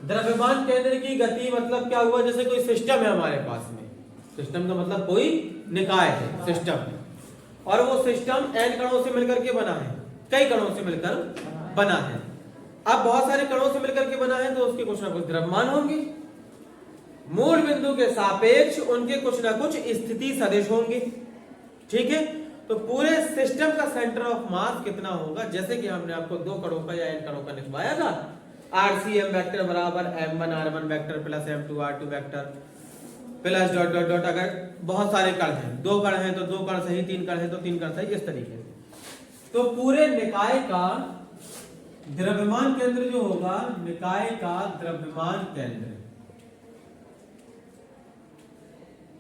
द्रव्यमान केंद्र की गति मतलब क्या हुआ, जैसे कोई सिस्टम है हमारे पास में, सिस्टम का मतलब कोई निकाय है, सिस्टम है, और वो सिस्टम n कणों से मिलकर के बना है, कई कणों से मिलकर बना है। अब बहुत सारे कणों से मिलकर के बना है तो उसके कुछ ना कुछ द्रव्यमान होंगे, मूल बिंदु के सापेक्ष उनके कुछ ना कुछ स्थिति सदिश होंगे, ठीक है। तो पूरे सिस्टम का सेंटर ऑफ मास कितना होगा, जैसे कि हमने आपको दो कणों का या n कणों का लिखवाया था, RCM वेक्टर बराबर m1r1 vector plus m2r2 vector plus dot dot dot. अगर बहुत सारे कण हैं, दो कण हैं तो दो कण सही, तीन कण हैं तो तीन कण सही, इस तरीके से। तो पूरे निकाय का द्रव्यमान केंद्र जो होगा, निकाय का द्रव्यमान केंद्र,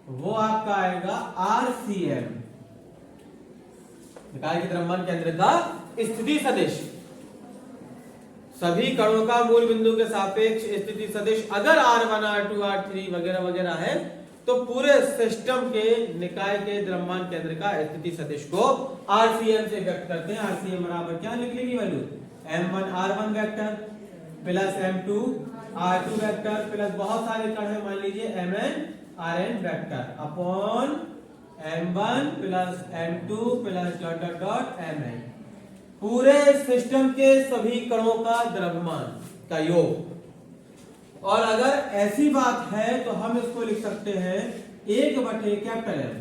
वो आपका आएगा RCM, निकाय के द्रव्यमान केंद्र का स्थिति सदिश, सभी कणों का मूल बिंदु के सापेक्ष स्थिति सदिश अगर R1 R2 R3 वगैरह वगैरह है, तो पूरे सिस्टम के निकाय के द्रव्यमान केंद्र का स्थिति सदिश को RCM से व्यक्त करते हैं। RCM बराबर क्या निकलेगी value, m1 r1 vector plus m2 r2 vector plus बहुत सारे कण हैं, मान लीजिए mn rn vector upon m1 plus m2 plus dot dot dot mn, पूरे सिस्टम के सभी कणों का द्रव्यमान का योग। और अगर ऐसी बात है तो हम इसको लिख सकते हैं 1 कैपिटल M,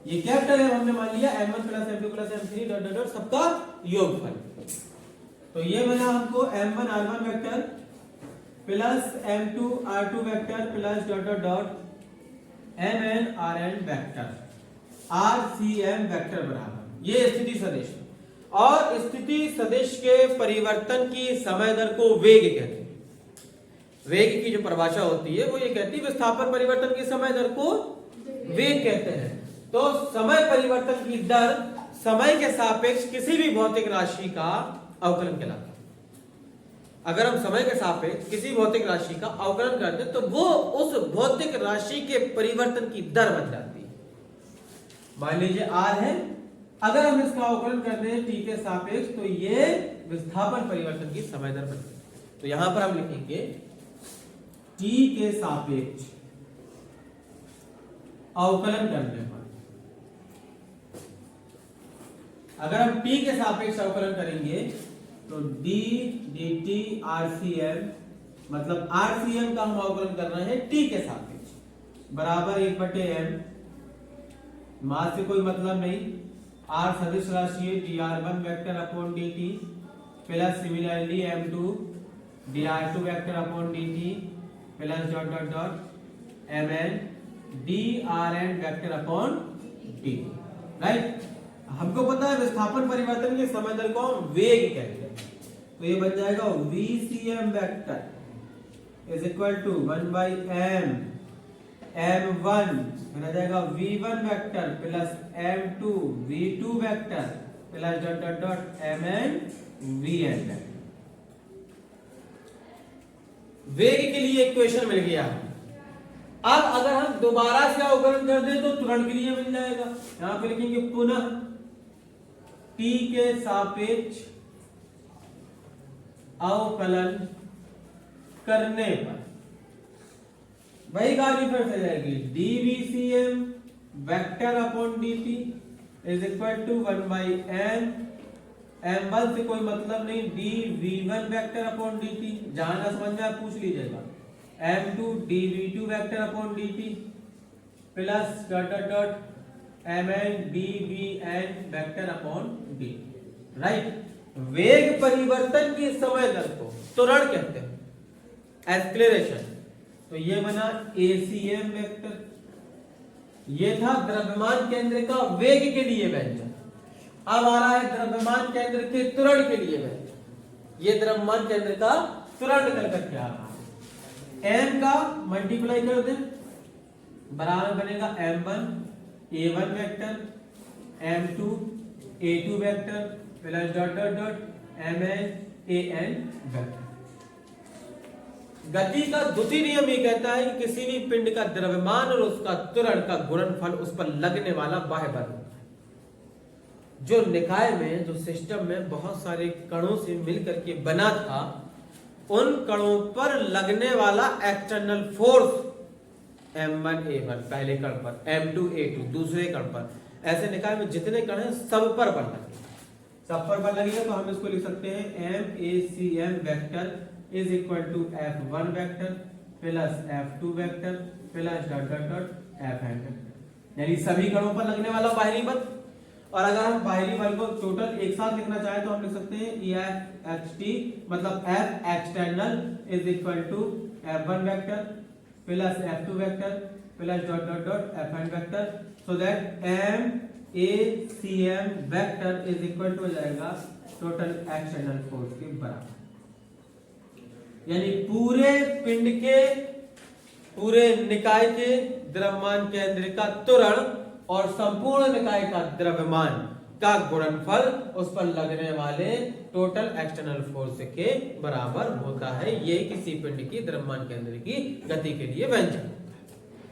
ये कैपिटल M हमने मान लिया m1 plus m2 plus m3 dot dot dot सबका योगफल। तो ये बना हमको m1 r1 vector plus m2 r2 vector plus dot dot dot mn rn vector, RCM vector बराबर ये स्थिति सदिश। और स्थिति सदिश के परिवर्तन की समय दर को वेग कहते हैं। वेग की जो परिभाषा होती है वो ये कहती है विस्थापन परिवर्तन की समय दर को वेग कहते हैं। तो समय परिवर्तन की दर समय के सापेक्ष किसी भी भौतिक राशि का अवकलन कहलाता है। अगर हम समय के सापेक्ष किसी भौतिक राशि का अवकलन करते हैं तो वो उस भौतिक राशि के परिवर्तन की दर बन जाती है। मान लीजिए R है, अगर हम इसका अवकलन करते हैं t के सापेक्ष तो ये विस्थापन परिवर्तन की समय दर बनती है। तो यहां पर हम लिखेंगे t के सापेक्ष अवकलन करने पर, अगर हम t के सापेक्ष अवकलन करेंगे तो d dt RCM, मतलब RCM का हम अवकलन कर रहे हैं t के सापेक्ष बराबर 1/m, मास से कोई मतलब नहीं, R सदिश राशि है dr1 vector upon dt plus similarly m2 dr2 vector upon dt plus dot dot dot mn drn vector upon dt, right. हमको पता है विस्थापन परिवर्तन के समय दर को हम वेग कहते हैं, तो ये बन जाएगा VCM vector is equal to 1/m m1 बन जाएगा v1 vector plus m2 v2 vector plus dot dot dot mn vn vector. वेग के लिए इक्वेशन मिल गया। अब अगर हम दोबारा से अवकलन कर दें तो त्वरण के लिए मिल जाएगा। यहां पे लिखेंगे पुनः t के सापेक्ष अवकलन करने पर वही गाली फिर से जाएगी dVCM vector upon dt is equal to 1/m, m1 से कोई मतलब नहीं, dV1 वेक्टर अपॉन dt, जहां ना समझ में आप पूछ लीजिएगा, m2 dV2 vector upon dt plus dot dot dot mn dVn vector upon dt, right. वेग परिवर्तन की समय दर को त्वरण कहते हैं, एक्सेलरेशन। तो ये बना ACM वेक्टर, ये था द्रव्यमान केंद्र का वेग के लिए व्यंजन। अब आ रहा है द्रव्यमान केंद्र के त्वरण के लिए व्यंजन। ये द्रव्यमान केंद्र का त्वरण निकल करके आ रहा है, m का मल्टीप्लाई कर दें बराबर बनेगा m1 a1 vector m2 a2 vector plus dot dot dot mn an vector. गति का द्वितीय नियम ये कहता है कि किसी भी पिंड का द्रव्यमान और उसका त्वरण का गुणनफल उस पर लगने वाला बाह्य बल होता है। जो निकाय में, जो सिस्टम में बहुत सारे कणों से मिलकर के बना था, उन कणों पर लगने वाला एक्सटर्नल फोर्स M1A1 पहले कण पर, M2A2 दूसरे कण पर, ऐसे निकाय में जितने कण हैं सब पर बल लगेगा। सब पर बल लगेगा तो हम इसको लिख सकते हैं MACM vector is equal to F1 vector plus F2 vector plus dot dot dot Fn vector, यानी सभी कणों पर लगने वाला बाहरी बल। और अगर हम बाहरी बल को टोटल एक साथ लिखना चाहें तो हम लिख सकते हैं EFXT मतलब F external is equal to F1 vector plus F2 vector plus dot dot dot Fn vector, so that MACM vector is equal to हो जाएगा टोटल एक्सटर्नल फोर्स के बराबर। यानी पूरे पिंड के, पूरे निकाय के द्रव्यमान केंद्र का त्वरण और संपूर्ण निकाय का द्रव्यमान का गुणनफल उस पर लगने वाले टोटल एक्सटर्नल फोर्स के बराबर होता है। ये किसी पिंड की द्रव्यमान केंद्र की गति के लिए व्यंजक।